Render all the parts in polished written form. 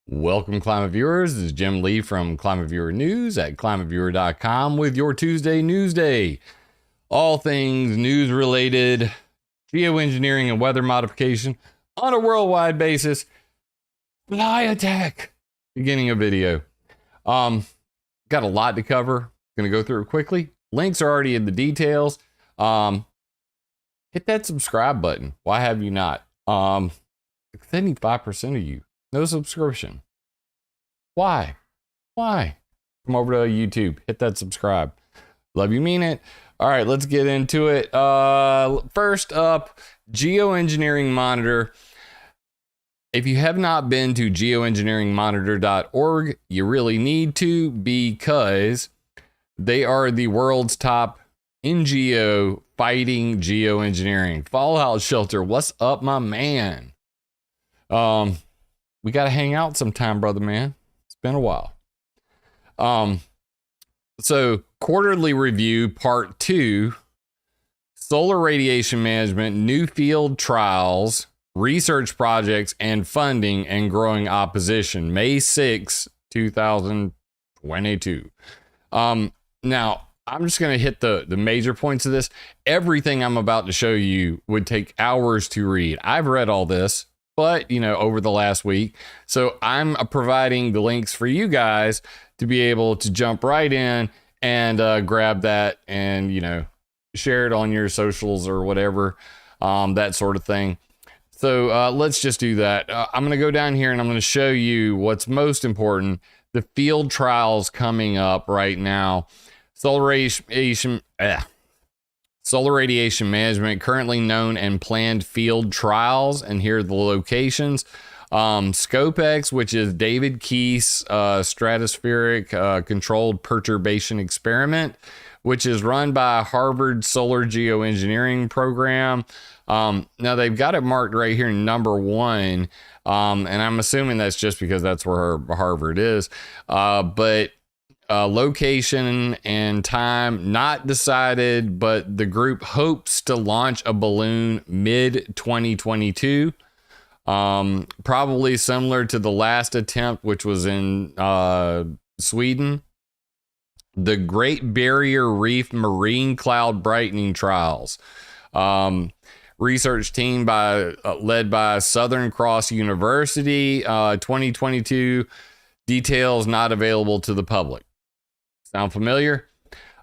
Welcome, Climate Viewers. This is Jim Lee from ClimateViewer News at ClimateViewer.com with your Tuesday News Day. All things news related, geoengineering and weather modification on a worldwide basis. Fly attack. Beginning of video. Got a lot to cover. Gonna go through it quickly. Links are already in the details. Hit that subscribe button. Why have you not? 75% of you. No subscription. Why? Come over to YouTube. Hit that subscribe. Love you, mean it. All right, let's get into it. First up, Geoengineering Monitor. If you have not been to geoengineeringmonitor.org, you really need to, because they are the world's top NGO fighting geoengineering. Fallout Shelter, what's up, my man? We got to hang out sometime, brother, man. It's been a while. So quarterly review part 2, solar radiation management, new field trials, research projects and funding and growing opposition, May 6, 2022. Now I'm just going to hit the major points of this. Everything I'm about to show you would take hours to read. I've read all this, but over the last week. So I'm providing the links for you guys to be able to jump right in and grab that and, share it on your socials or whatever, that sort of thing. So let's just do that. I'm going to go down here and I'm going to show you what's most important. The field trials coming up right now. Solar radiation management, currently known and planned field trials, and here are the locations. SCOPEX, which is David Keith's stratospheric controlled perturbation experiment, which is run by Harvard Solar Geoengineering Program. Now they've got it marked right here, number 1, and I'm assuming that's just because that's where Harvard is, but location and time not decided, but the group hopes to launch a balloon mid 2022, probably similar to the last attempt, which was in Sweden. The Great Barrier Reef marine cloud brightening trials, research team led by Southern Cross University, 2022, details not available to the public. Sound familiar?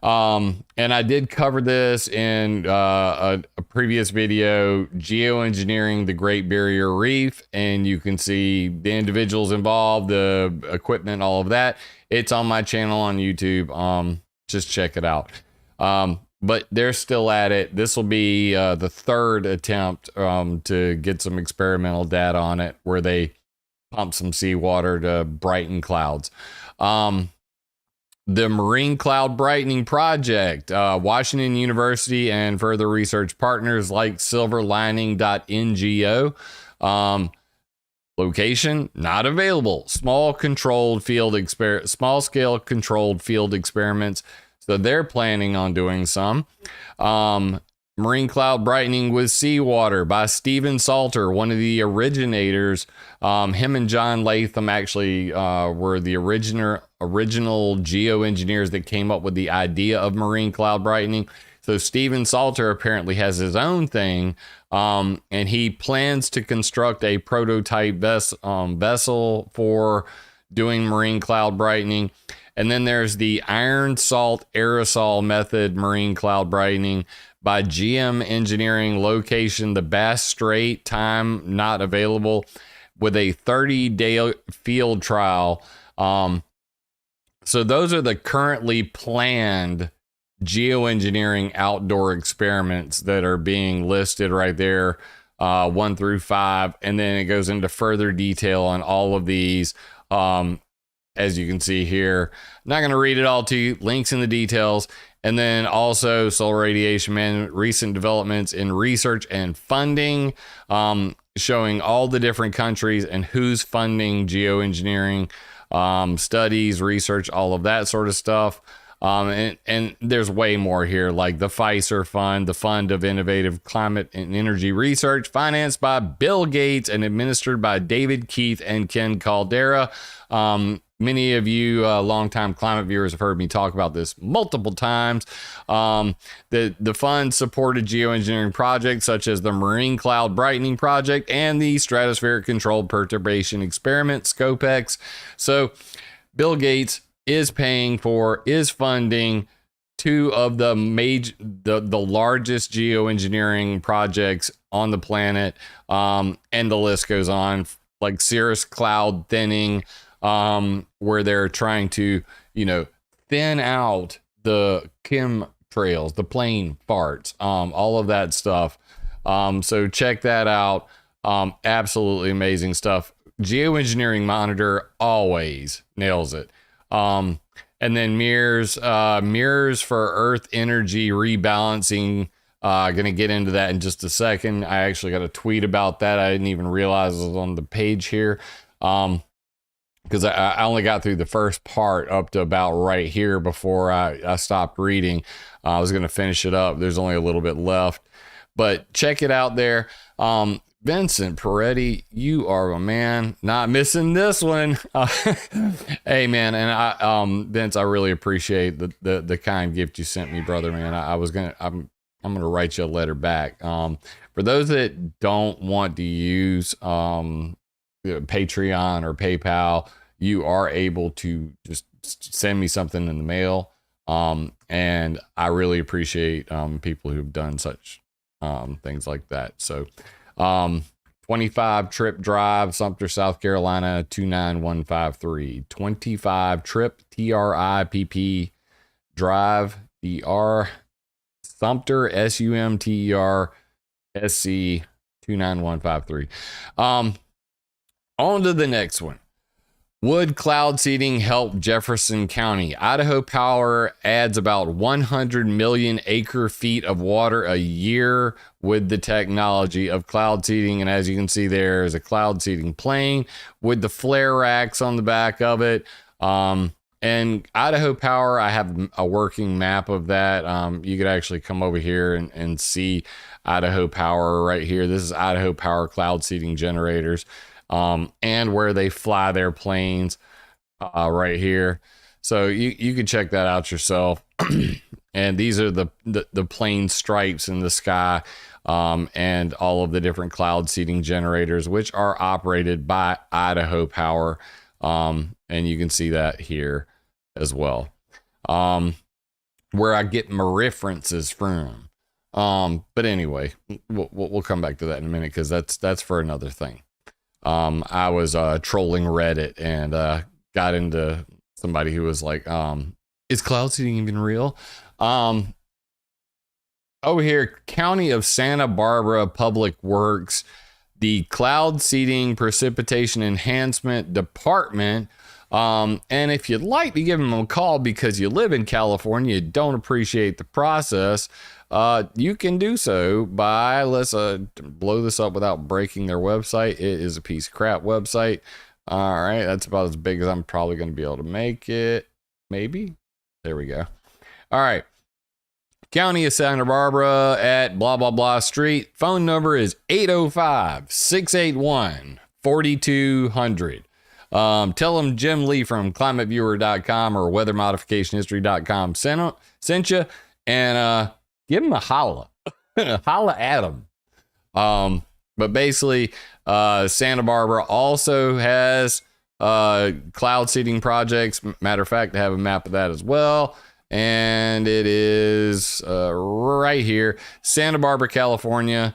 And I did cover this in a previous video, geoengineering the Great Barrier Reef, and you can see the individuals involved, the equipment, all of that. It's on my channel on YouTube. Just check it out. But they're still at it. This will be the third attempt to get some experimental data on it, where they pump some seawater to brighten clouds. The Marine Cloud Brightening Project, Washington University and further research partners like silverlining.ngo. Location not available. Small scale controlled field experiments. So they're planning on doing some. Marine Cloud Brightening with Seawater by Stephen Salter, one of the originators. Him and John Latham actually were the original geoengineers that came up with the idea of marine cloud brightening. So Stephen Salter apparently has his own thing, and he plans to construct a prototype vessel for doing marine cloud brightening. And then there's the iron salt aerosol method marine cloud brightening by Geoengineering, location the Bass Strait, time not available, with a 30-day field trial. So those are the currently planned geoengineering outdoor experiments that are being listed right there, 1 through 5, and then it goes into further detail on all of these. As you can see here, I'm not going to read it all to you, links in the details. And then also solar radiation management, recent developments in research and funding, showing all the different countries and who's funding geoengineering, studies, research, all of that sort of stuff. And there's way more here, like the FISER Fund, the Fund of Innovative Climate and Energy Research, financed by Bill Gates and administered by David Keith and Ken Caldera. Many of you longtime climate viewers have heard me talk about this multiple times. The fund supported geoengineering projects such as the Marine Cloud Brightening Project and the Stratospheric Controlled Perturbation Experiment, SCOPEX. So Bill Gates is funding two of the largest geoengineering projects on the planet. And the list goes on, like cirrus cloud thinning, where they're trying to, thin out the chemtrails, the plane farts, all of that stuff. So check that out. Absolutely amazing stuff. Geoengineering Monitor always nails it. And then mirrors for Earth energy rebalancing. Going to get into that in just a second. I actually got a tweet about that. I didn't even realize it was on the page here. Because I only got through the first part up to about right here before I stopped reading. I was going to finish it up. There's only a little bit left, but check it out there. Vincent Peretti, you are a man, not missing this one. Hey man, and Vince, I really appreciate the kind gift you sent me, brother, man. I'm gonna write you a letter back. For those that don't want to use Patreon or PayPal, you are able to just send me something in the mail. And I really appreciate people who've done such things like that. So 25 trip drive, Sumter, South Carolina, 29153. 25 trip TRIPP drive, DR, Sumter, SUMTER, SC, 29153. On to the next one. Would cloud seeding help Jefferson County? Idaho Power adds about 100 million acre feet of water a year with the technology of cloud seeding. And as you can see, there is a cloud seeding plane with the flare racks on the back of it. And Idaho Power, I have a working map of that. You could actually come over here and see Idaho Power right here. This is Idaho Power cloud seeding generators. And where they fly their planes right here. So you can check that out yourself. And these are the plane stripes in the sky, and all of the different cloud seeding generators, which are operated by Idaho Power. And you can see that here as well, where I get my references from. But anyway, we'll come back to that in a minute, because that's for another thing. I was trolling Reddit and got into somebody who was like, is cloud seeding even real? Over here, County of Santa Barbara Public Works, the Cloud Seeding Precipitation Enhancement Department. And if you'd like to give them a call because you live in California, you don't appreciate the process, you can do so by, let's blow this up without breaking their website. It is a piece of crap website. All right, that's about as big as I'm probably going to be able to make it. Maybe. There we go. All right. County of Santa Barbara at blah, blah, blah street. Phone number is 805-681-4200. Tell them Jim Lee from ClimateViewer.com or WeatherModificationHistory.com sent you, and give him a holla. Holla at him. But basically, Santa Barbara also has cloud seeding projects. Matter of fact, I have a map of that as well. And it is right here, Santa Barbara, California,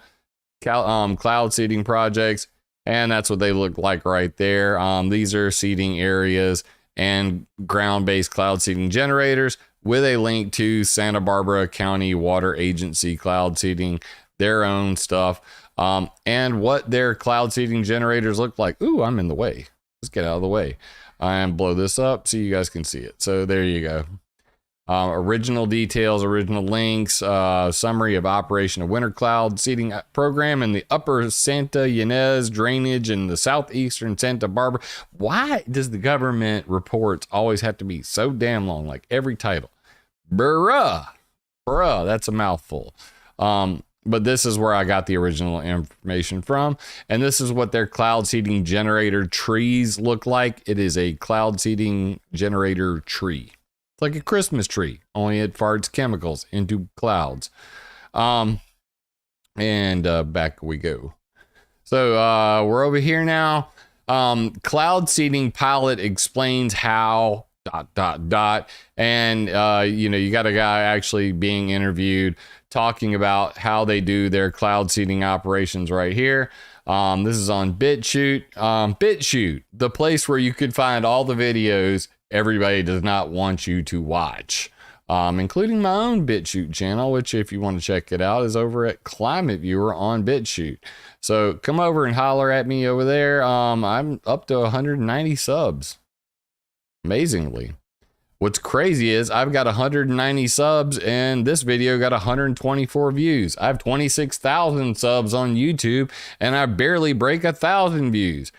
cloud seeding projects. And that's what they look like right there. These are seeding areas and ground-based cloud seeding generators with a link to Santa Barbara County Water Agency cloud seeding, their own stuff, and what their cloud seeding generators look like. Ooh, I'm in the way. Let's get out of the way and blow this up so you guys can see it. So there you go. Original details, original links, summary of operation of winter cloud seeding program in the upper Santa Ynez drainage in the southeastern Santa Barbara. Why does the government reports always have to be so damn long, like every title? Bruh. That's a mouthful. But this is where I got the original information from. And this is what their cloud seeding generator trees look like. It is a cloud seeding generator tree. It's like a Christmas tree, only it farts chemicals into clouds. And back we go. So we're over here now. Cloud seeding pilot explains how ... And you got a guy actually being interviewed talking about how they do their cloud seeding operations right here. This is on BitChute. BitChute, the place where you could find all the videos everybody does not want you to watch, including my own BitChute channel, which if you want to check it out is over at ClimateViewer on BitChute. So come over and holler at me over there. I'm up to 190 subs. Amazingly. What's crazy is I've got 190 subs and this video got 124 views. I have 26,000 subs on YouTube and I barely break 1,000 views.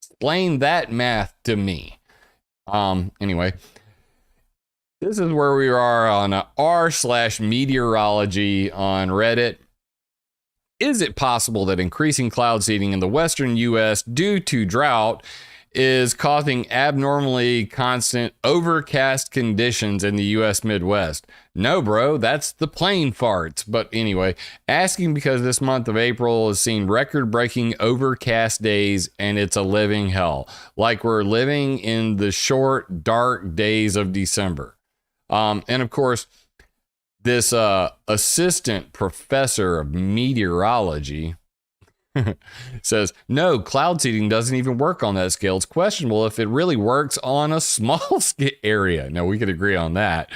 Explain that math to me. Anyway, this is where we are on r/meteorology on Reddit. Is it possible that increasing cloud seeding in the western US due to drought is causing abnormally constant overcast conditions in the US Midwest? No, bro, that's the plane farts. But anyway, asking because this month of April has seen record-breaking overcast days and it's a living hell. Like we're living in the short, dark days of December. And of course, this assistant professor of meteorology says, no, cloud seeding doesn't even work on that scale. It's questionable if it really works on a small area. No, we could agree on that.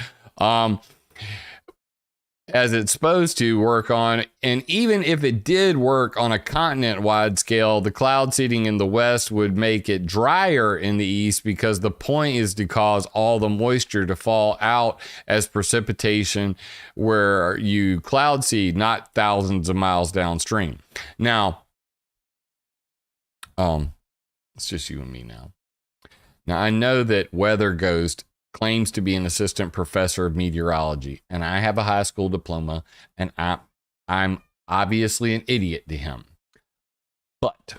As it's supposed to work on, and even if it did work on a continent-wide scale, the cloud seeding in the west would make it drier in the east because the point is to cause all the moisture to fall out as precipitation where you cloud seed, not thousands of miles downstream. Now, it's just you and me now. Now, I know that Weather Ghost claims to be an assistant professor of meteorology, and I have a high school diploma, and I'm obviously an idiot to him. But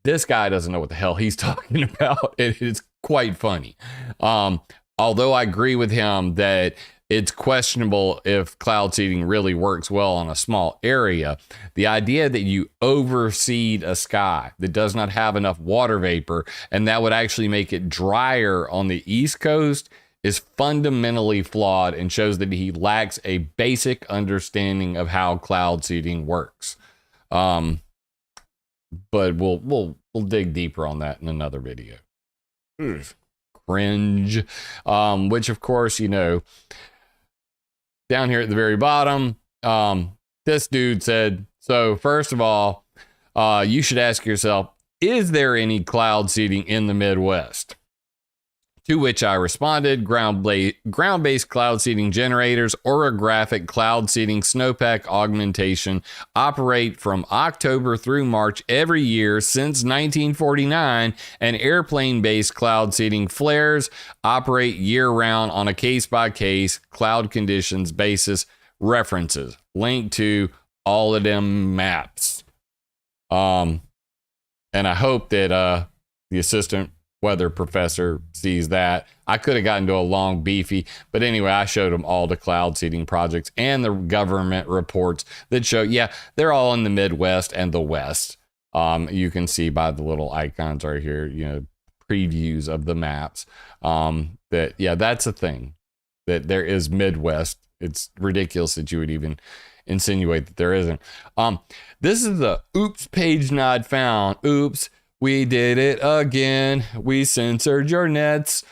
this guy doesn't know what the hell he's talking about. It is quite funny. Although I agree with him that it's questionable if cloud seeding really works well on a small area. The idea that you overseed a sky that does not have enough water vapor and that would actually make it drier on the East Coast is fundamentally flawed and shows that he lacks a basic understanding of how cloud seeding works. But we'll dig deeper on that in another video. Cringe. Which of course, down here at the very bottom, this dude said, so first of all, you should ask yourself, is there any cloud seeding in the Midwest? To which I responded, ground-based cloud seeding generators, orographic cloud seeding, snowpack augmentation operate from October through March every year since 1949, and airplane-based cloud seeding flares operate year-round on a case-by-case cloud conditions basis. References. Link to all of them maps. And I hope that the assistant weather professor sees that. I could have gotten to a long beefy, but anyway, I showed him all the cloud seeding projects and the government reports that show, yeah, they're all in the Midwest and the West. You can see by the little icons right here, previews of the maps, that, yeah, that's a thing, that there is Midwest. It's ridiculous that you would even insinuate that there isn't. This is the oops page not found. Oops. We did it again. We censored your nets.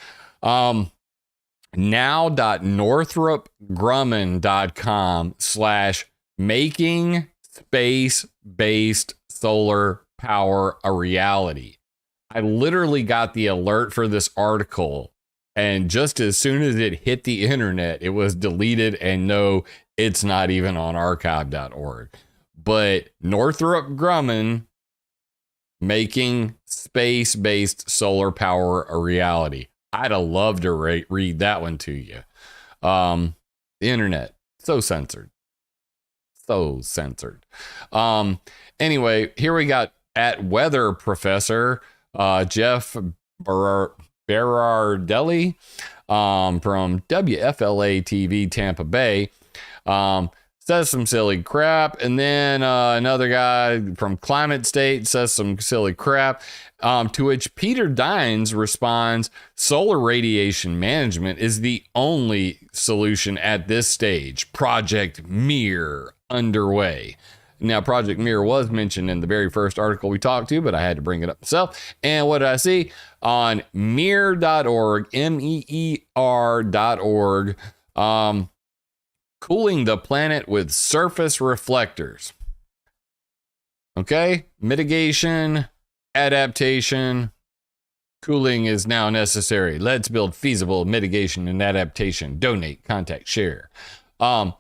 Now.northropgrumman.com/making space-based solar power a reality. I literally got the alert for this article, and just as soon as it hit the internet, it was deleted, and no, it's not even on archive.org. But Northrop Grumman, making space-based solar power a reality. I'd have loved to read that one to you. The internet, so censored. So censored. Anyway, here we got at weather professor Jeff Berardelli from WFLA TV Tampa Bay. Says some silly crap, and then another guy from Climate State says some silly crap, to which Peter Dines responds, solar radiation management is the only solution at this stage. Project Mir underway. Now, Project Mir was mentioned in the very first article we talked to, but I had to bring it up myself. And what did I see? On mir.org, MEER.org, cooling the planet with surface reflectors. Okay, mitigation, adaptation, cooling is now necessary. Let's build feasible mitigation and adaptation. Donate, contact, share. Now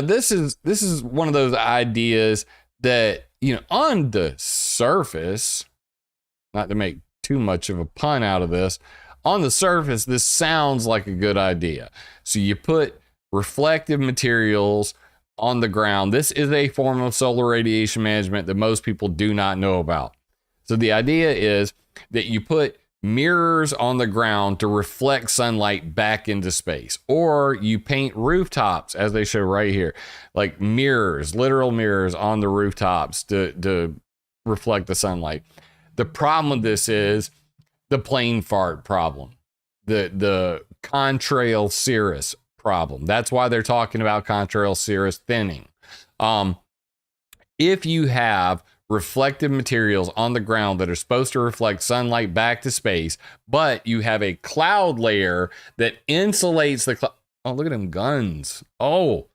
this is one of those ideas that, you know, on the surface, not to make too much of a pun out of this, on the surface, this sounds like a good idea. So you put reflective materials on the ground. This is a form of solar radiation management that most people do not know about. So the idea is that you put mirrors on the ground to reflect sunlight back into space, or you paint rooftops, as they show right here, like mirrors, literal mirrors on the rooftops to reflect the sunlight. The problem with this is the plane fart problem, the contrail cirrus problem. That's why they're talking about contrail cirrus thinning. If you have reflective materials on the ground that are supposed to reflect sunlight back to space, but you have a cloud layer that insulates the cloud. Oh, look at them guns. Oh,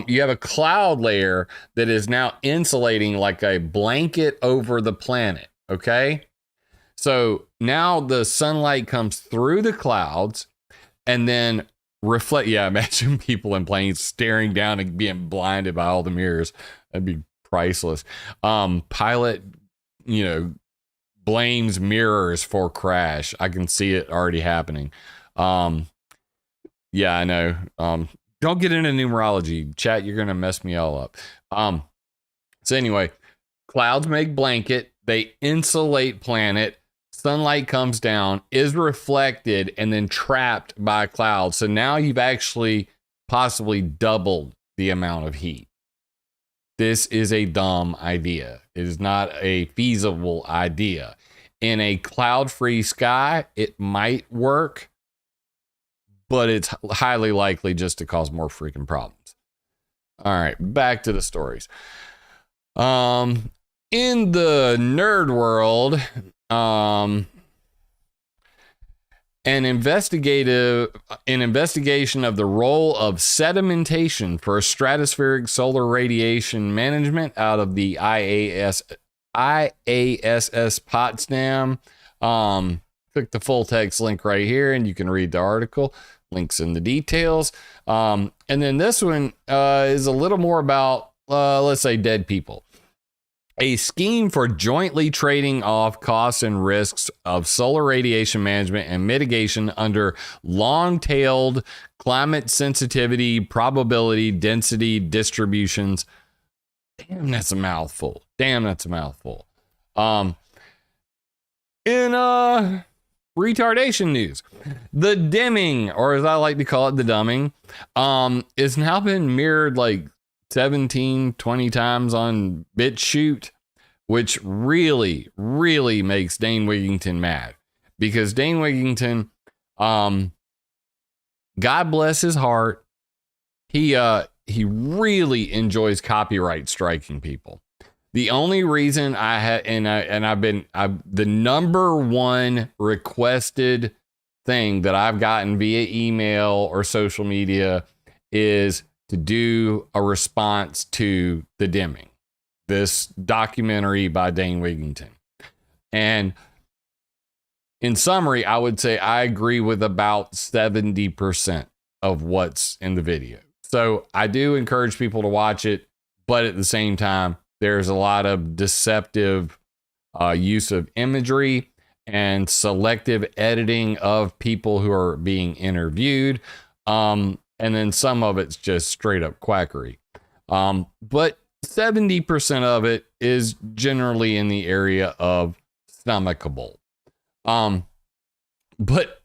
you have a cloud layer that is now insulating like a blanket over the planet. Okay. So now the sunlight comes through the clouds and then reflect. Yeah. Imagine people in planes staring down and being blinded by all the mirrors. That'd be priceless. Pilot, blames mirrors for crash. I can see it already happening. Yeah, I know. Don't get into numerology, chat. You're gonna mess me all up. So anyway, clouds make blanket. They insulate planet. Sunlight comes down, is reflected, and then trapped by clouds. So now you've actually possibly doubled the amount of heat. This is a dumb idea. It is not a feasible idea. In a cloud-free sky, it might work, but it's highly likely just to cause more freaking problems. All right, back to the stories. In the nerd world, an investigation of the role of sedimentation for stratospheric solar radiation management out of the IASS Potsdam. Click the full text link right here and you can read the article. Links in the details. And then this one is a little more about, let's say, dead people. A scheme for jointly trading off costs and risks of solar radiation management and mitigation under long-tailed climate sensitivity, probability, density distributions. Damn, that's a mouthful. In retardation news, the dimming, or as I like to call it, the dumbing, is now been mirrored like 17, 20 times on BitChute, which really, really makes Dane Wigington mad. Because Dane Wigington, God bless his heart, he really enjoys copyright striking people. The only reason the number one requested thing that I've gotten via email or social media is to do a response to The Dimming, this documentary by Dane Wigington. And in summary, I would say I agree with about 70% of what's in the video. So I do encourage people to watch it, but at the same time, there's a lot of deceptive use of imagery and selective editing of people who are being interviewed. And and then some of it's just straight up quackery. But 70% of it is generally in the area of stomachable. But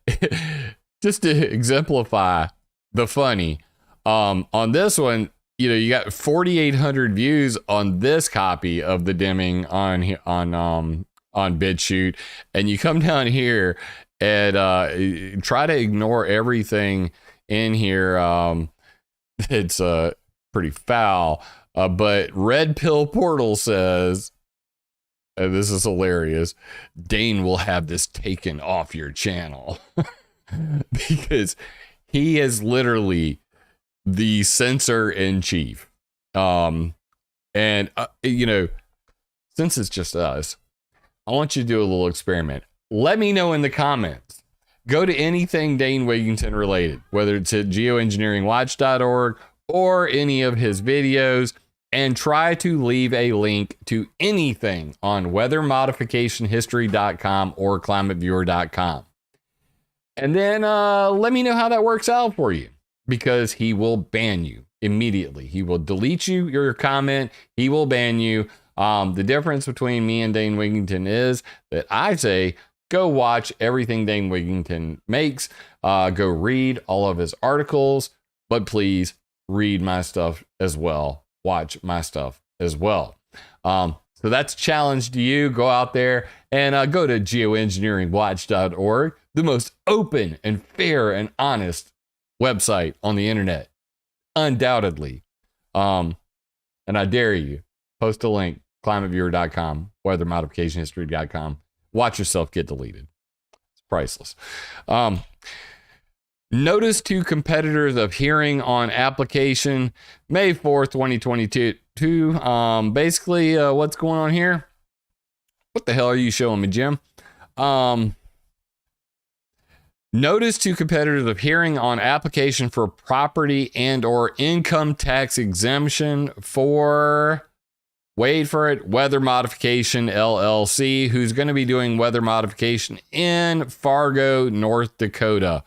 just to exemplify the funny, on this one, you know, you got 4,800 views on this copy of the Deming on BitChute, and you come down here and try to ignore everything in here. It's pretty foul. But Red Pill Portal says, and this is hilarious, Dane will have this taken off your channel. Because he is literally the censor in chief. You know, since it's just us, I want you to do a little experiment. Let me know in the comments. Go to anything Dane Wigington related, whether it's at geoengineeringwatch.org or any of his videos, and try to leave a link to anything on weathermodificationhistory.com or climateviewer.com. And then let me know how that works out for you, because he will ban you immediately. He will delete your comment. He will ban you. The difference between me and Dane Wigington is that I say, go watch everything Dane Wigington makes. Go read all of his articles, but please read my stuff as well. Watch my stuff as well. So that's a challenge to you. Go out there and go to geoengineeringwatch.org, the most open and fair and honest website on the internet, undoubtedly. And I dare you, post a link, climateviewer.com, weathermodificationhistory.com. Watch yourself get deleted. It's priceless. Notice to competitors of hearing on application May 4th, 2022. Basically, what's going on here? What the hell are you showing me, Jim? Notice to competitors of hearing on application for property and or income tax exemption for, wait for it, Weather Modification LLC, who's going to be doing weather modification in Fargo, North Dakota.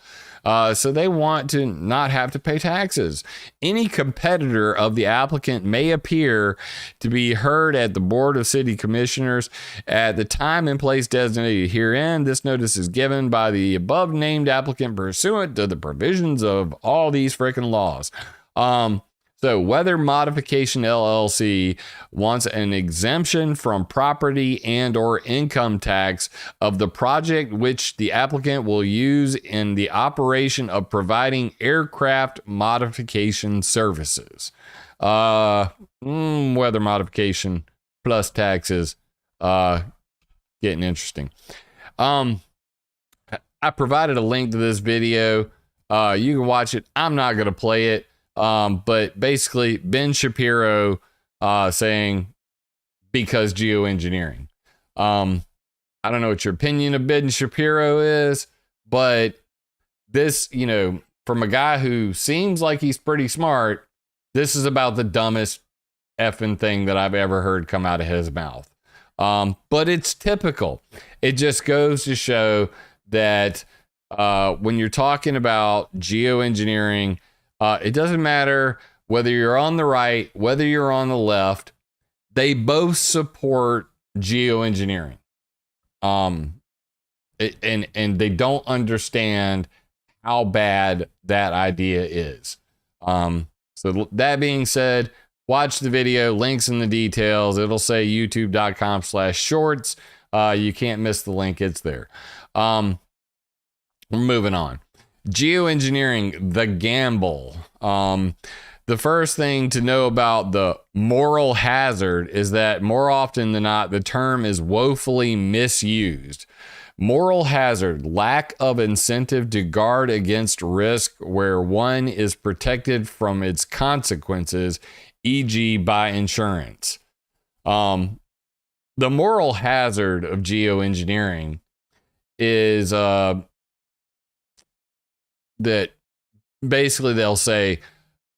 So they want to not have to pay taxes. Any competitor of the applicant may appear to be heard at the Board of City Commissioners at the time and place designated herein. This notice is given by the above named applicant pursuant to the provisions of all these freaking laws. So Weather Modification LLC wants an exemption from property and or income tax of the project which the applicant will use in the operation of providing aircraft modification services. Weather modification plus taxes, getting interesting. I provided a link to this video. You can watch it. I'm not going to play it. But basically Ben Shapiro, saying, because geoengineering. I don't know what your opinion of Ben Shapiro is, but this, you know, from a guy who seems like he's pretty smart, this is about the dumbest effing thing that I've ever heard come out of his mouth. But it's typical. It just goes to show that, when you're talking about geoengineering, it doesn't matter whether you're on the right, whether you're on the left, they both support geoengineering. And they don't understand how bad that idea is. So that being said, watch the video, links in the details. It'll say youtube.com/shorts. You can't miss the link. It's there. We're moving on. Geoengineering, the gamble. The first thing to know about the moral hazard is that more often than not, the term is woefully misused. Moral hazard, lack of incentive to guard against risk where one is protected from its consequences, e.g. by insurance. The moral hazard of geoengineering is that basically they'll say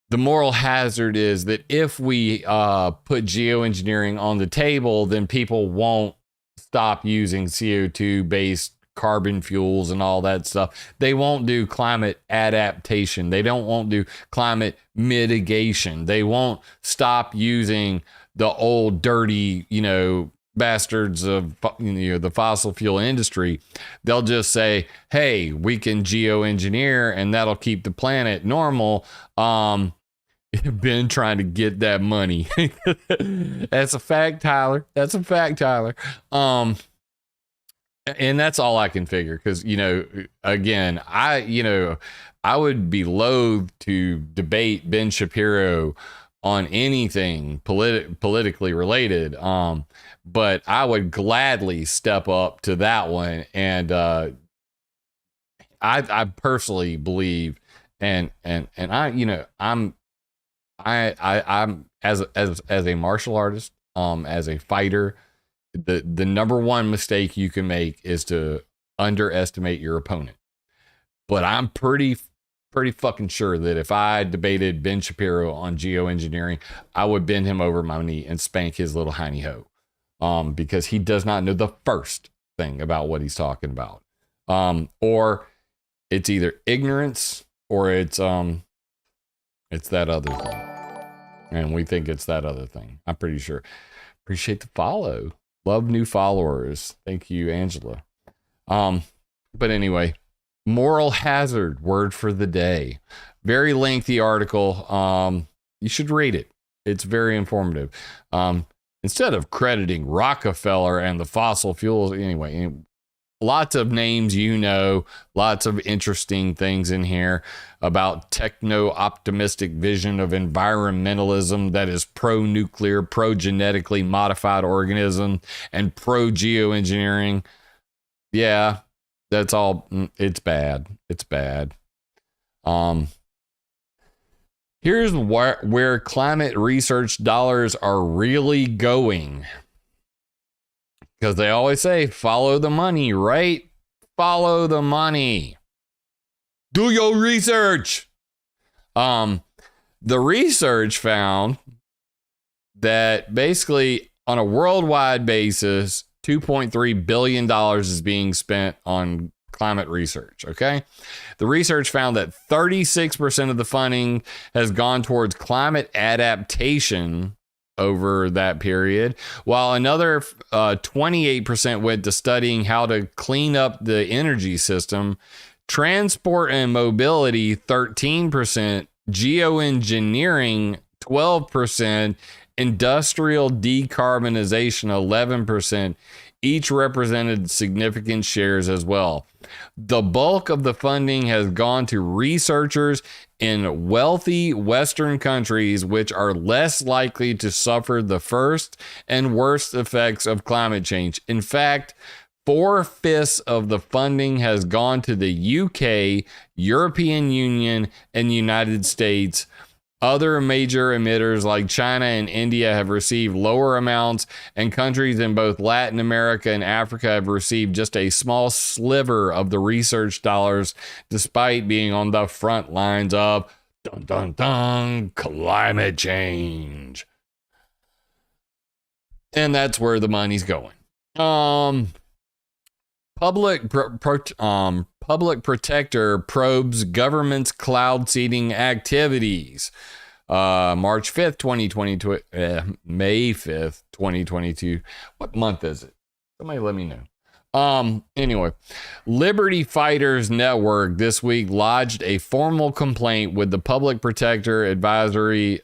the moral hazard is that if we put geoengineering on the table, then people won't stop using CO2 based carbon fuels and all that stuff. They won't do climate adaptation. They won't do climate mitigation. They won't stop using the old dirty, bastards of the fossil fuel industry. They'll just say, hey, we can geoengineer and that'll keep the planet normal. Been trying to get that money. That's a fact, Tyler. That's a fact, Tyler. And that's all I can figure, because again, I would be loath to debate Ben Shapiro on anything politically related. But I would gladly step up to that one. And I personally believe, and I'm as a martial artist, as a fighter, the number one mistake you can make is to underestimate your opponent. But I'm pretty fucking sure that if I debated Ben Shapiro on geoengineering, I would bend him over my knee and spank his little hiney hoe. Because he does not know the first thing about what he's talking about. Or it's either ignorance or it's that other thing. And we think it's that other thing. I'm pretty sure. Appreciate the follow. Love new followers. Thank you, Angela. But anyway, moral hazard word for the day. Very lengthy article. You should read it. It's very informative. Instead of crediting Rockefeller and the fossil fuels, anyway, lots of names, lots of interesting things in here about techno-optimistic vision of environmentalism that is pro-nuclear, pro-genetically modified organism, and pro-geoengineering. Yeah, that's all. It's bad. It's bad. Here's where climate research dollars are really going. Because they always say, follow the money, right? Follow the money. Do your research. The research found that basically on a worldwide basis, $2.3 billion is being spent on climate research, okay? The research found that 36% of the funding has gone towards climate adaptation over that period, while another 28% went to studying how to clean up the energy system, transport and mobility 13%, geoengineering 12%, industrial decarbonization 11%. Each represented significant shares as well. The bulk of the funding has gone to researchers in wealthy Western countries, which are less likely to suffer the first and worst effects of climate change. In fact, 4/5 of the funding has gone to the UK, European Union, and United States. Other major emitters like China and India have received lower amounts, and countries in both Latin America and Africa have received just a small sliver of the research dollars, despite being on the front lines of climate change. And that's where the money's going. Public protector probes government's cloud seeding activities. March 5th, 2022, May 5th, 2022. What month is it? Somebody let me know. Anyway, Liberty Fighters Network this week lodged a formal complaint with the public protector advisor,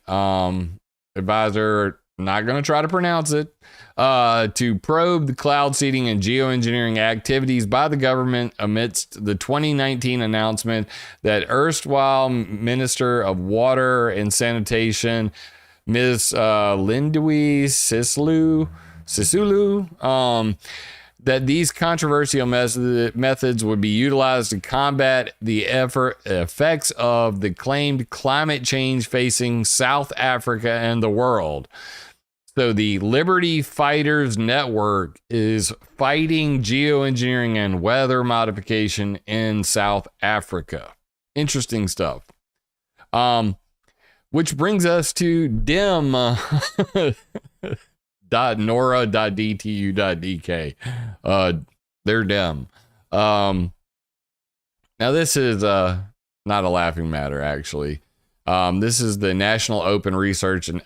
not going to try to pronounce it, to probe the cloud seeding and geoengineering activities by the government amidst the 2019 announcement that erstwhile Minister of Water and Sanitation, Ms. Lindui Sisulu, that these controversial methods would be utilized to combat the effects of the claimed climate change facing South Africa and the world. So the Liberty Fighters Network is fighting geoengineering and weather modification in South Africa. Interesting stuff. Which brings us to dim.nora.dtu.dk. They're dim. Now this is not a laughing matter, actually. This is the National Open Research and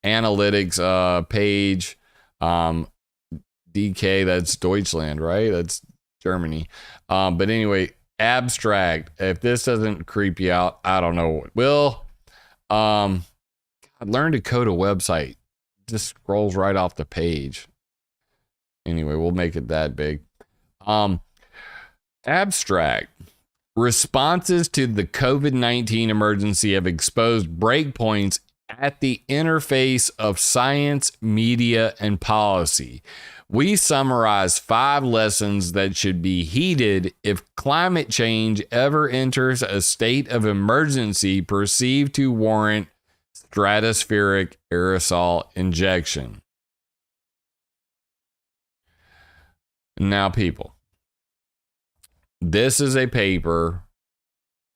Analytics page. DK, that's Deutschland, right? That's Germany. But anyway, abstract. If this doesn't creep you out, I don't know what will. I learned to code a website. Just scrolls right off the page. Anyway, we'll make it that big. Abstract. Responses to the COVID-19 emergency have exposed breakpoints at the interface of science, media, and policy. We summarize 5 lessons that should be heeded if climate change ever enters a state of emergency perceived to warrant stratospheric aerosol injection. Now, people, this is a paper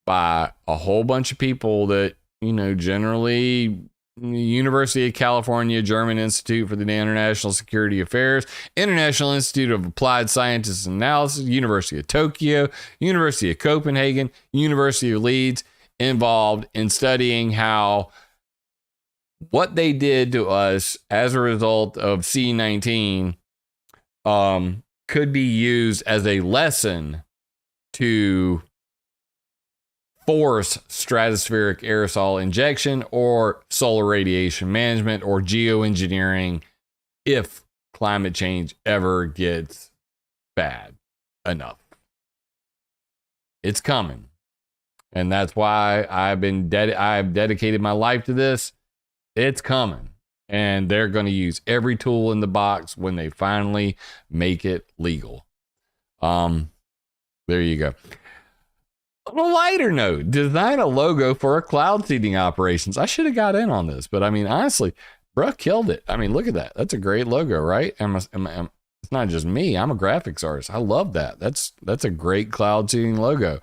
by a whole bunch of people that, generally University of California, German Institute for the International Security Affairs, International Institute of Applied Sciences and Analysis, University of Tokyo, University of Copenhagen, University of Leeds, involved in studying how what they did to us as a result of C-19 could be used as a lesson to force stratospheric aerosol injection or solar radiation management or geoengineering if climate change ever gets bad enough. It's coming. And that's why I've dedicated my life to this. It's coming. And they're going to use every tool in the box when they finally make it legal. There you go. On a lighter note, design a logo for a cloud seeding operations. I should have got in on this, but honestly, bro killed it. Look at that. That's a great logo, right? It's not just me. I'm a graphics artist. I love that. That's a great cloud seeding logo.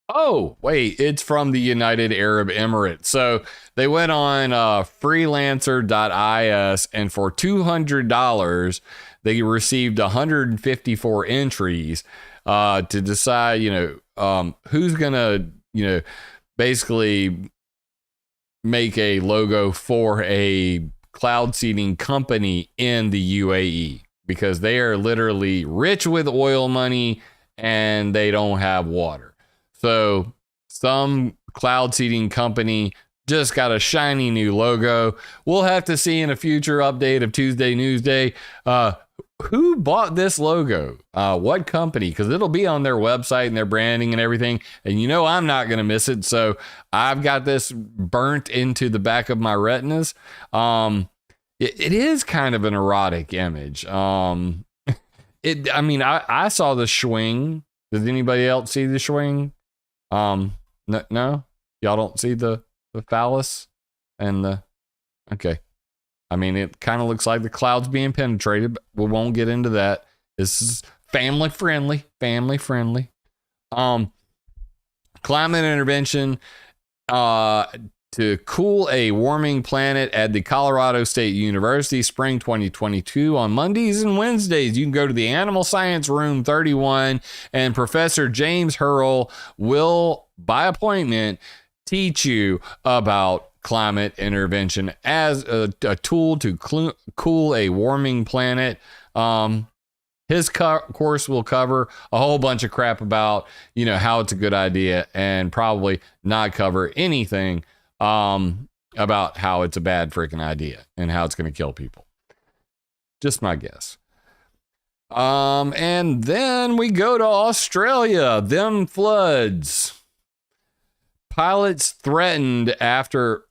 Oh, wait, it's from the United Arab Emirates. So they went on freelancer.is, and for $200, they received 154 entries to decide, who's going to, basically make a logo for a cloud seeding company in the UAE, because they are literally rich with oil money and they don't have water. So some cloud seeding company just got a shiny new logo. We'll have to see in a future update of Tuesday Newsday who bought this logo, what company, because it'll be on their website and their branding and everything. And I'm not going to miss it. So I've got this burnt into the back of my retinas. It is kind of an erotic image. I saw the swing. Does anybody else see the swing? No, y'all don't see the phallus and the, okay. It kind of looks like the clouds being penetrated, but we won't get into that. This is family friendly. Climate intervention, to cool a warming planet at the Colorado State University, spring 2022. On Mondays and Wednesdays, you can go to the Animal Science Room 31, and Professor James Hurrell will, by appointment, teach you about climate intervention as a tool to cool a warming planet. His course will cover a whole bunch of crap about, how it's a good idea, and probably not cover anything about how it's a bad freaking idea and how it's going to kill people. Just my guess. And then we go to Australia. Them floods. Pilots threatened after...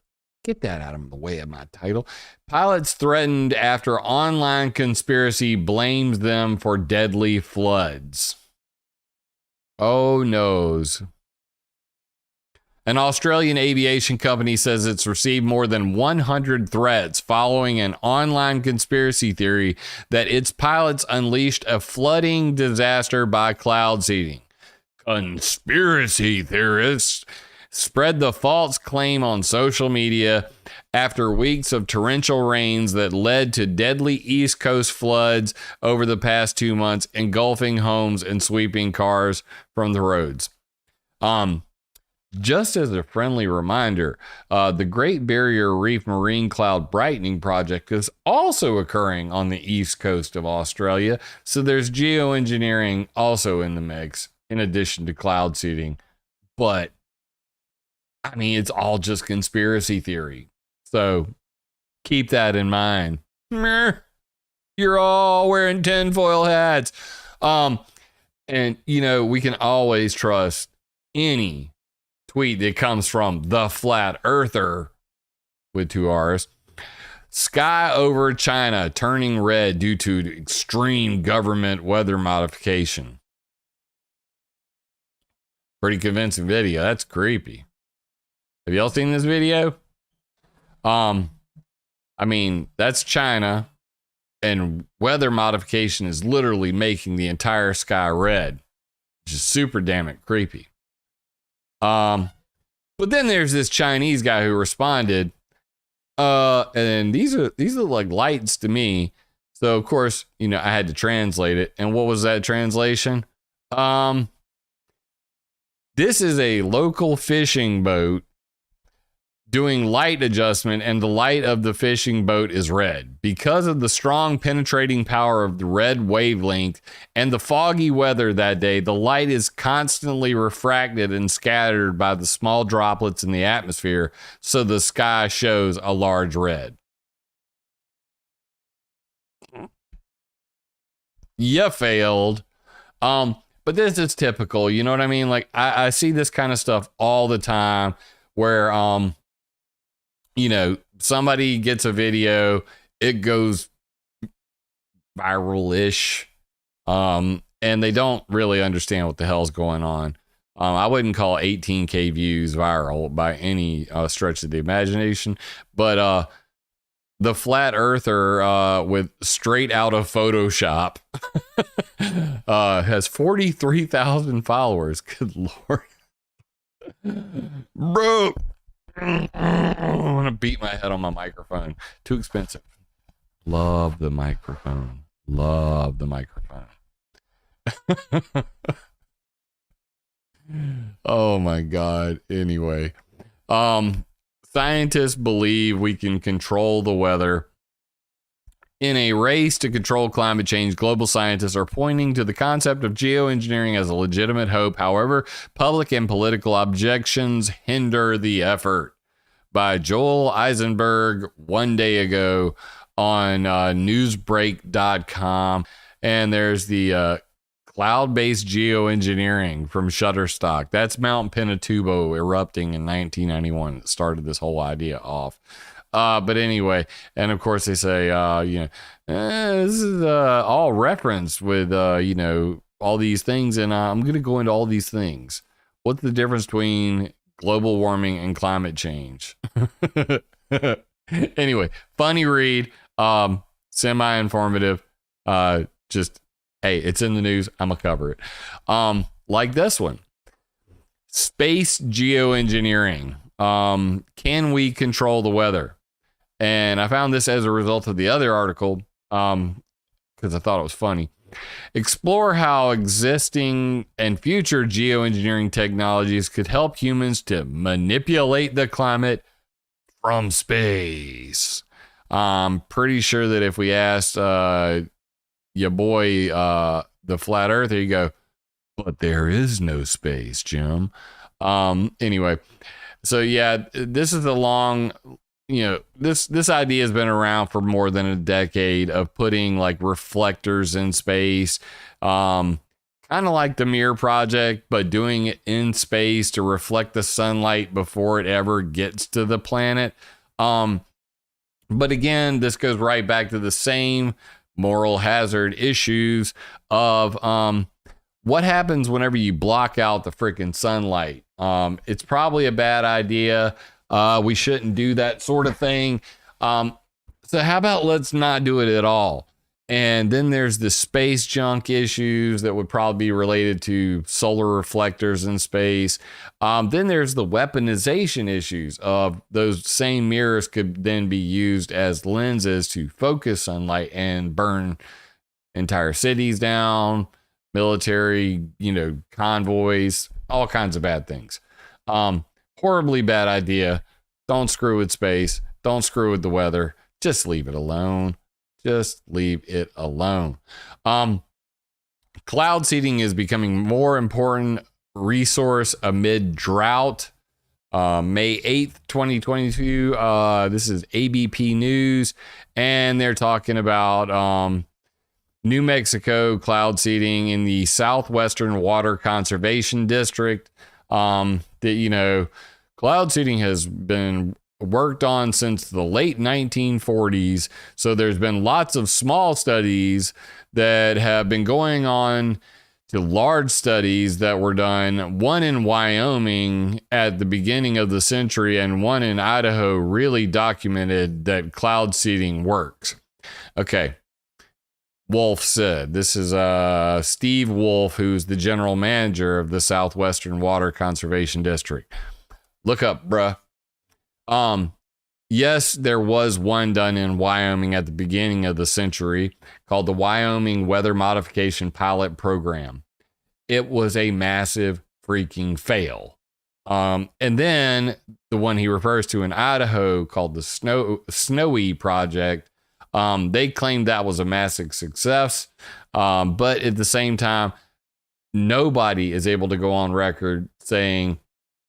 Get that out of the way of my title. Pilots threatened after online conspiracy blames them for deadly floods. Oh, noes. An Australian aviation company says it's received more than 100 threats following an online conspiracy theory that its pilots unleashed a flooding disaster by cloud seeding. Conspiracy theorists spread the false claim on social media after weeks of torrential rains that led to deadly East Coast floods over the past 2 months, engulfing homes and sweeping cars from the roads. Just as a friendly reminder, the Great Barrier Reef Marine Cloud Brightening Project is also occurring on the east coast of Australia. So there's geoengineering also in the mix, in addition to cloud seeding. But, I mean, it's all just conspiracy theory. So keep that in mind. You're all wearing tinfoil hats. And, you know, we can always trust any tweet that comes from the flat earther with 2 R's. Sky over China turning red due to extreme government weather modification. Pretty convincing video. That's creepy. Have y'all seen this video? I mean, that's China, and weather modification is literally making the entire sky red, which is super damn it creepy. But then there's this Chinese guy who responded, and these are like lights to me. So of course, you know, I had to translate it. And what was that translation? This is a local fishing boat doing light adjustment, and the light of the fishing boat is red. Because of the strong penetrating power of the red wavelength and the foggy weather that day, the light is constantly refracted and scattered by the small droplets in the atmosphere, so the sky shows a large red. You failed. But this is typical, you know what I mean? Like, I see this kind of stuff all the time where, you know, somebody gets a video, it goes viral-ish, and they don't really understand what the hell's going on. I wouldn't call 18K views viral by any stretch of the imagination, but the flat earther with straight out of Photoshop has 43,000 followers. Good Lord. Bro. I want to beat my head on my microphone. Too expensive. Love the microphone. Love the microphone. Oh my God. Anyway, scientists believe we can control the weather. In a race to control climate change, global scientists are pointing to the concept of geoengineering as a legitimate hope. However, public and political objections hinder the effort. By Joel Eisenberg 1 day ago on newsbreak.com. And there's the cloud-based geoengineering from Shutterstock. That's Mount Pinatubo erupting in 1991 that started this whole idea off. But anyway, and of course they say, you know, this is all referenced with, you know, all these things. And I'm going to go into all these things. What's the difference between global warming and climate change? Anyway, funny read, semi-informative. Just, hey, it's in the news. I'm going to cover it. Like this one. Space geoengineering. Can we control the weather? And I found this as a result of the other article, because I thought it was funny. Explore how existing and future geoengineering technologies could help humans to manipulate the climate from space. I'm pretty sure that if we asked your boy, the flat earther, you go, but there is no space, Jim. Anyway, so yeah, this is a long, you know, this idea has been around for more than a decade of putting like reflectors in space, kind of like the Mirror Project, but doing it in space to reflect the sunlight before it ever gets to the planet. But again, this goes right back to the same moral hazard issues of what happens whenever you block out the freaking sunlight. It's probably a bad idea. We shouldn't do that sort of thing. So how about let's not do it at all? And then there's the space junk issues that would probably be related to solar reflectors in space. Then there's the weaponization issues of those same mirrors could then be used as lenses to focus sunlight and burn entire cities down, military, convoys, all kinds of bad things. Horribly bad idea. Don't screw with space. Don't screw with the weather. Just leave it alone. Just leave it alone. Cloud seeding is becoming more important resource amid drought. May 8th, 2022. This is ABP News, and they're talking about New Mexico cloud seeding in the Southwestern Water Conservation District. That, cloud seeding has been worked on since the late 1940s. So there's been lots of small studies that have been going on to large studies that were done, one in Wyoming at the beginning of the century and one in Idaho really documented that cloud seeding works. Okay. Wolf said, this is Steve Wolf, who's the general manager of the Southwestern Water Conservation District. Look up, bruh. Yes, there was one done in Wyoming at the beginning of the century called the Wyoming Weather Modification Pilot Program. It was a massive freaking fail. And then the one he refers to in Idaho called the Snowy Project, they claimed that was a massive success. But at the same time, nobody is able to go on record saying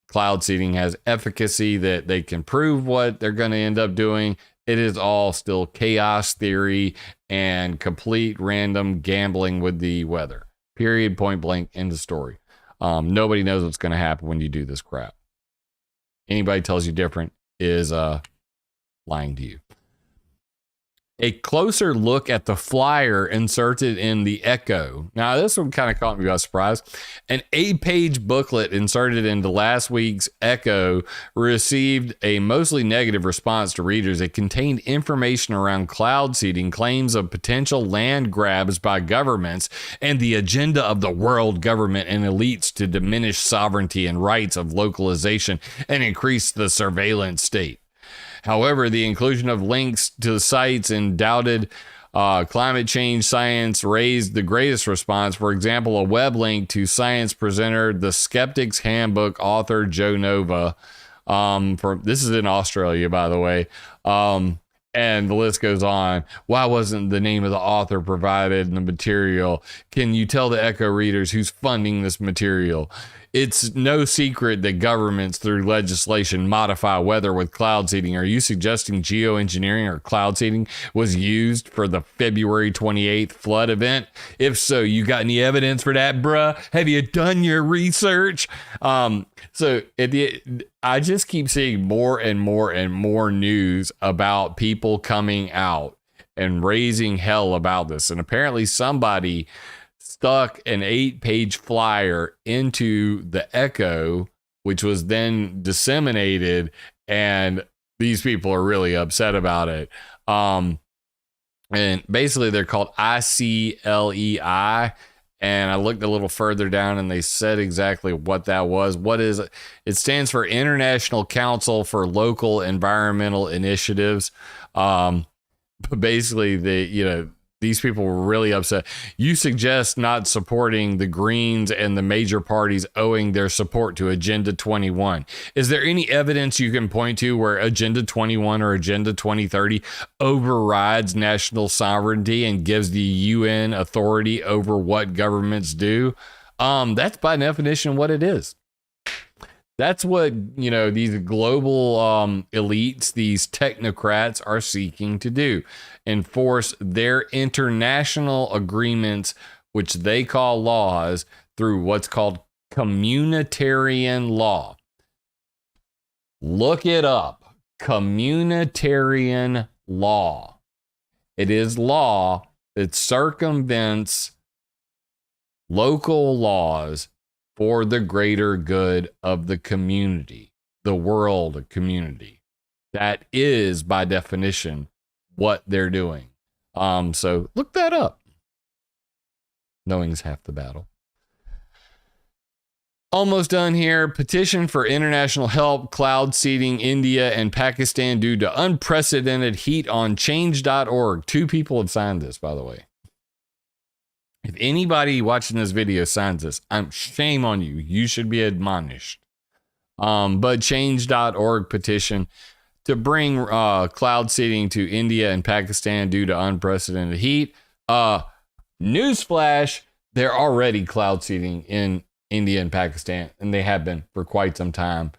cloud seeding has efficacy, that they can prove what they're going to end up doing. It is all still chaos theory and complete random gambling with the weather. Period, point blank, end of story. Nobody knows what's going to happen when you do this crap. Anybody tells you different is lying to you. A closer look at the flyer inserted in the Echo. Now, this one kind of caught me by surprise. An 8-page booklet inserted into last week's Echo received a mostly negative response to readers. It contained information around cloud seeding, claims of potential land grabs by governments, and the agenda of the world government and elites to diminish sovereignty and rights of localization and increase the surveillance state. However, the inclusion of links to sites in doubted climate change science raised the greatest response. For example, a web link to science presenter, The Skeptic's Handbook author Joe Nova. This is in Australia, by the way. And the list goes on. Why wasn't the name of the author provided in the material? Can you tell the Echo readers who's funding this material? It's no secret that governments, through legislation, modify weather with cloud seeding. Are you suggesting geoengineering or cloud seeding was used for the February 28th flood event? If so, you got any evidence for that, bruh? Have you done your research? I just keep seeing more and more and more news about people coming out and raising hell about this. And apparently somebody stuck an 8-page flyer into the Echo, which was then disseminated, and these people are really upset about it. And basically they're called ICLEI, and I looked a little further down and they said exactly what that was. What is it? It stands for International Council for Local Environmental Initiatives. But basically these people were really upset. You suggest not supporting the Greens and the major parties owing their support to Agenda 21. Is there any evidence you can point to where Agenda 21 or Agenda 2030 overrides national sovereignty and gives the UN authority over what governments do? That's by definition what it is. That's what, these global elites, these technocrats are seeking to do. Enforce their international agreements, which they call laws, through what's called communitarian law. Look it up. Communitarian law. It is law that circumvents local laws for the greater good of the community, the world community. That is, by definition, what they're doing. So look that up. Knowing's half the battle. Almost done here. Petition for international help cloud seeding India and Pakistan due to unprecedented heat on change.org. 2 people have signed this, by the way. If anybody watching this video signs this, shame on you. You should be admonished. But change.org petition to bring cloud seeding to India and Pakistan due to unprecedented heat. Newsflash, they're already cloud seeding in India and Pakistan, and they have been for quite some time.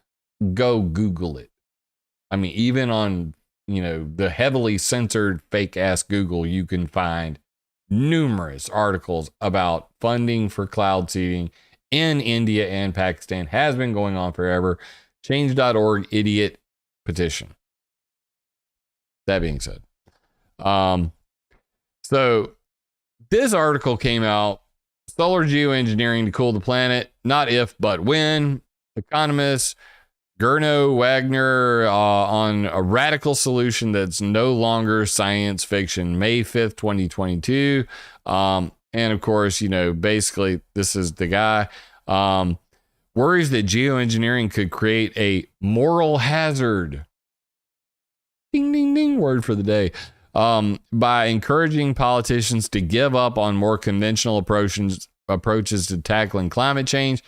Go Google it. I mean, even on, the heavily censored fake ass Google, you can find numerous articles about funding for cloud seeding in India and Pakistan. Has been going on forever. Change.org idiot petition. That being said, so this article came out. Solar geoengineering to cool the planet, not if, but when. Economists Gurno Wagner on a radical solution that's no longer science fiction, May 5th, 2022. And of course, basically this is the guy. Worries that geoengineering could create a moral hazard. Ding, ding, ding, word for the day. By encouraging politicians to give up on more conventional approaches to tackling climate change.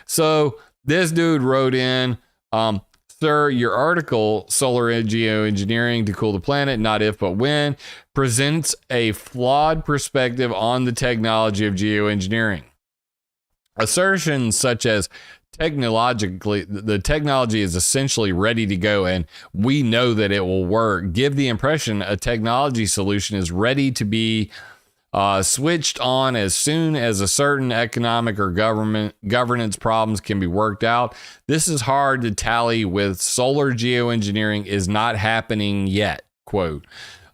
So this dude wrote in, sir, your article, Solar Geoengineering to Cool the Planet, Not If But When, presents a flawed perspective on the technology of geoengineering. Assertions such as technologically, the technology is essentially ready to go and we know that it will work, give the impression a technology solution is ready to be switched on as soon as a certain economic or governance problems can be worked out. This is hard to tally with solar geoengineering is not happening yet. Quote,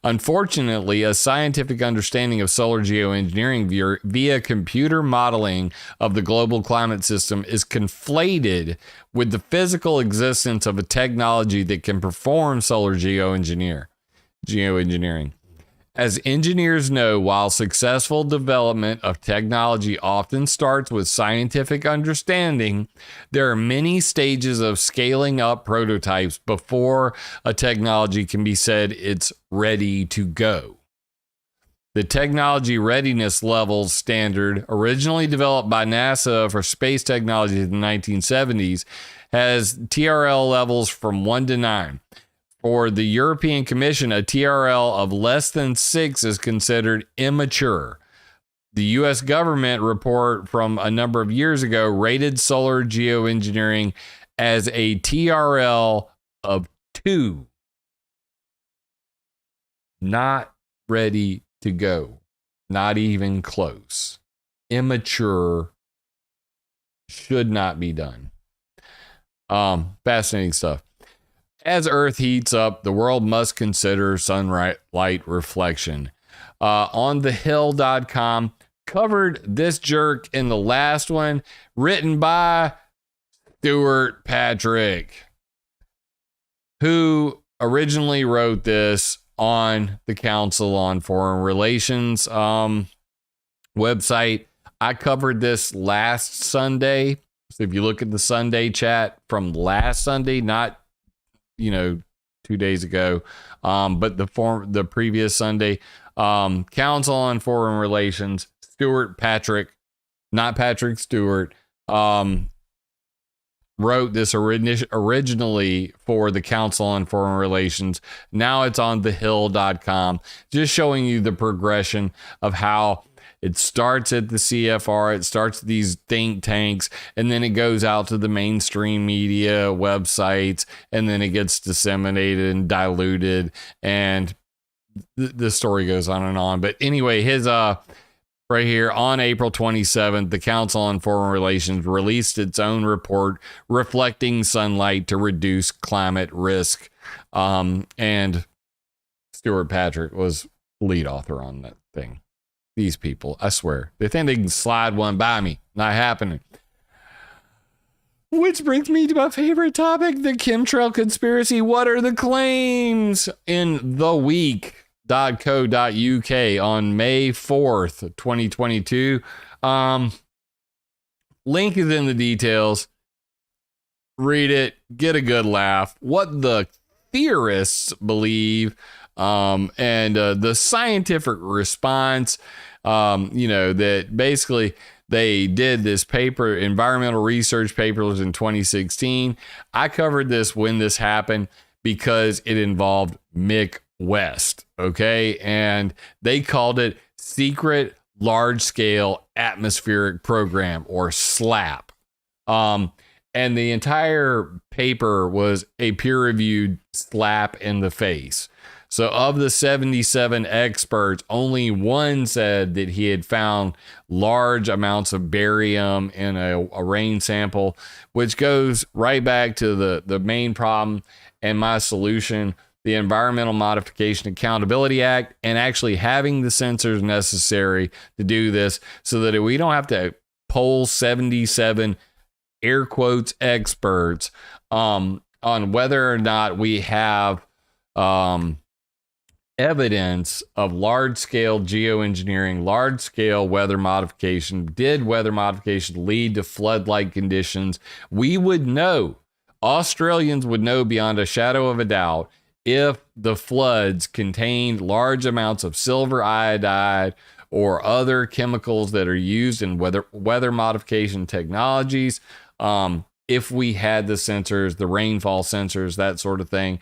unfortunately, a scientific understanding of solar geoengineering via computer modeling of the global climate system is conflated with the physical existence of a technology that can perform solar geoengineering. As engineers know, while successful development of technology often starts with scientific understanding, there are many stages of scaling up prototypes before a technology can be said it's ready to go. The technology readiness levels standard, originally developed by NASA for space technology in the 1970s, has TRL levels from 1 to 9. For the European Commission, a TRL of less than 6 is considered immature. The U.S. government report from a number of years ago rated solar geoengineering as a TRL of 2. Not ready to go. Not even close. Immature. Should not be done. Fascinating stuff. As Earth heats up, the world must consider sunlight reflection. On thehill.com, covered this jerk in the last one, written by Stuart Patrick, who originally wrote this on the Council on Foreign Relations website. I covered this last Sunday. So if you look at the Sunday chat from last Sunday, not 2 days ago, but the previous Sunday, Council on Foreign Relations, Stuart Patrick, not Patrick Stewart, wrote this originally for the Council on Foreign Relations. Now it's on thehill.com, just showing you the progression of how it starts at the CFR, it starts at these think tanks, and then it goes out to the mainstream media websites, and then it gets disseminated and diluted, and the story goes on and on. But anyway, his right here, on April 27th, the Council on Foreign Relations released its own report reflecting sunlight to reduce climate risk. And Stuart Patrick was lead author on that thing. These people, I swear, they think they can slide one by me. Not happening. Which brings me to my favorite topic, the chemtrail conspiracy. What are the claims? In the week on May 4th, 2022. Link is in the details. Read it, get a good laugh. What the theorists believe, and the scientific response, that basically they did this paper, environmental research papers in 2016. I covered this when this happened because it involved Mick West, okay? And they called it Secret Large Scale Atmospheric Program, or SLAP. And the entire paper was a peer-reviewed slap in the face. So of the 77 experts, only one said that he had found large amounts of barium in a rain sample, which goes right back to the main problem and my solution, the Environmental Modification Accountability Act, and actually having the sensors necessary to do this so that we don't have to poll 77 air quotes experts on whether or not we have evidence of large-scale geoengineering, large-scale weather modification. Did weather modification lead to flood-like conditions? We would know. Australians would know beyond a shadow of a doubt if the floods contained large amounts of silver iodide or other chemicals that are used in weather modification technologies. If we had the sensors, the rainfall sensors, that sort of thing,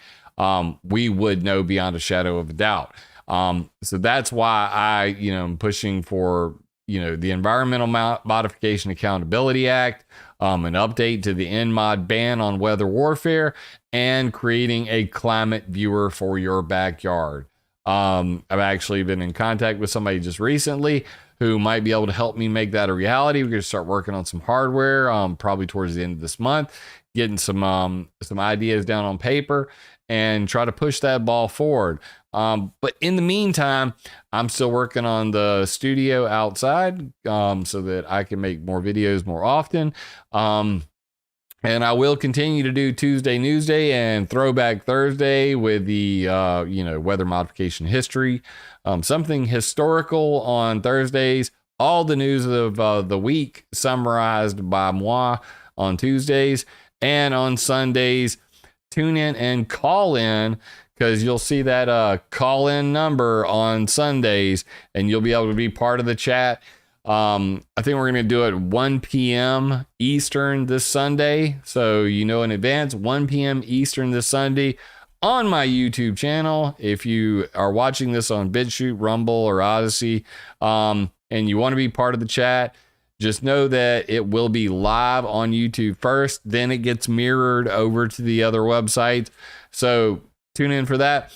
we would know beyond a shadow of a doubt. So that's why I, am pushing for, the Environmental Modification Accountability Act, an update to the NMOD ban on weather warfare, and creating a ClimateViewer for your backyard. I've actually been in contact with somebody just recently who might be able to help me make that a reality. We're going to start working on some hardware, probably towards the end of this month, getting some ideas down on paper and try to push that ball forward. But in the meantime, I'm still working on the studio outside, so that I can make more videos more often. And I will continue to do Tuesday Newsday and Throwback Thursday with the, weather modification history. Something historical on Thursdays. All the news of the week summarized by moi on Tuesdays. And on Sundays, tune in and call in, because you'll see that call-in number on Sundays, and you'll be able to be part of the chat. I think we're going to do it 1 p.m. Eastern this Sunday. So, in advance, 1 p.m. Eastern this Sunday on my YouTube channel. If you are watching this on BitChute, Rumble, or Odyssey, and you want to be part of the chat, just know that it will be live on YouTube first. Then it gets mirrored over to the other websites. So tune in for that.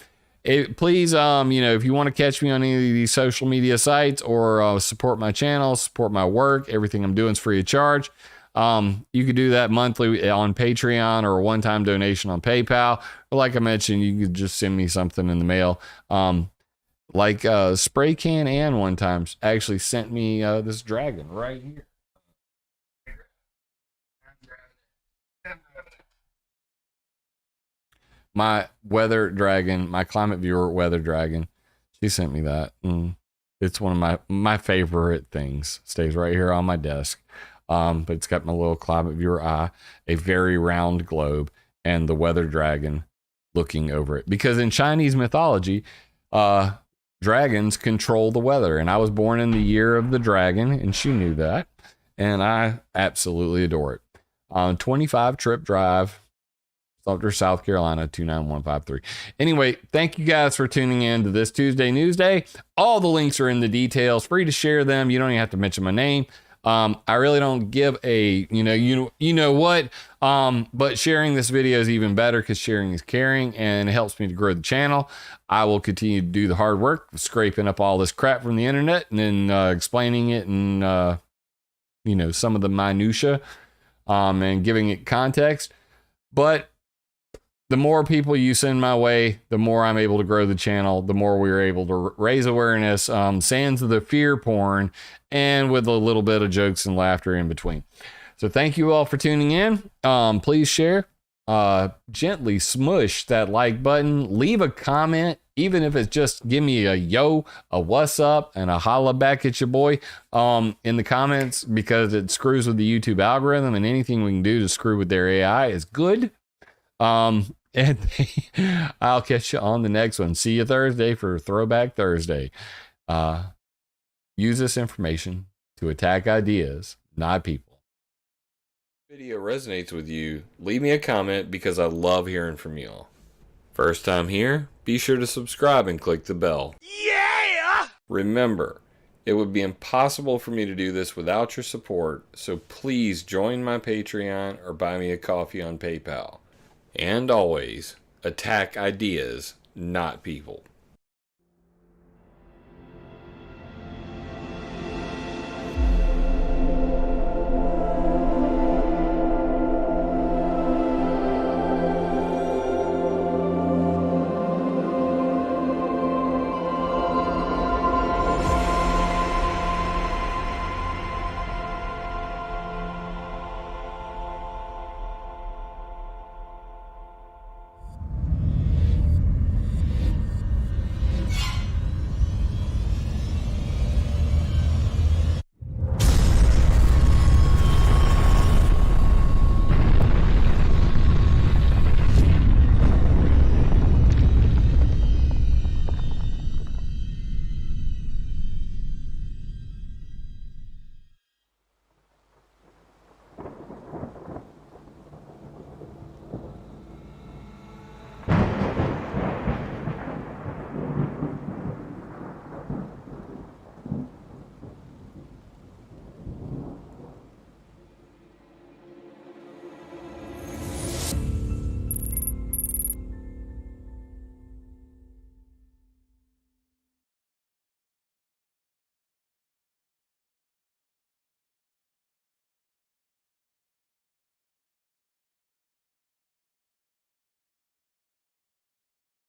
Please, if you want to catch me on any of these social media sites or support my channel, support my work, everything I'm doing is free of charge. You could do that monthly on Patreon or a one-time donation on PayPal. Or like I mentioned, you could just send me something in the mail. Like Spray Can Ann one time actually sent me this dragon right here. My weather dragon, my ClimateViewer weather dragon, she sent me that. It's one of my favorite things. Stays right here on my desk. But it's got my little ClimateViewer eye, a very round globe, and the weather dragon looking over it. Because in Chinese mythology, dragons control the weather. And I was born in the year of the dragon, and she knew that. And I absolutely adore it. 25-trip drive. Sumter, South Carolina, 29153. Anyway, thank you guys for tuning in to this Tuesday Newsday. All the links are in the details. Free to share them. You don't even have to mention my name. I really don't give a, you know what, but sharing this video is even better because sharing is caring and it helps me to grow the channel. I will continue to do the hard work, scraping up all this crap from the internet and then explaining it and, some of the minutia, and giving it context. But the more people you send my way, the more I'm able to grow the channel, the more we're able to raise awareness, sans the fear porn, and with a little bit of jokes and laughter in between. So thank you all for tuning in. Please share. gently smush that like button, leave a comment, even if it's just give me a yo, a what's up, and a holla back at your boy in the comments, because it screws with the YouTube algorithm, and anything we can do to screw with their AI is good. And I'll catch you on the next one. See you Thursday for Throwback Thursday. Use this information to attack ideas, not people. If the video resonates with you, leave me a comment, because I love hearing from you all. First time here, be sure to subscribe and click the bell. Yeah! Remember, it would be impossible for me to do this without your support, so please join my Patreon or buy me a coffee on PayPal. And always, attack ideas, not people.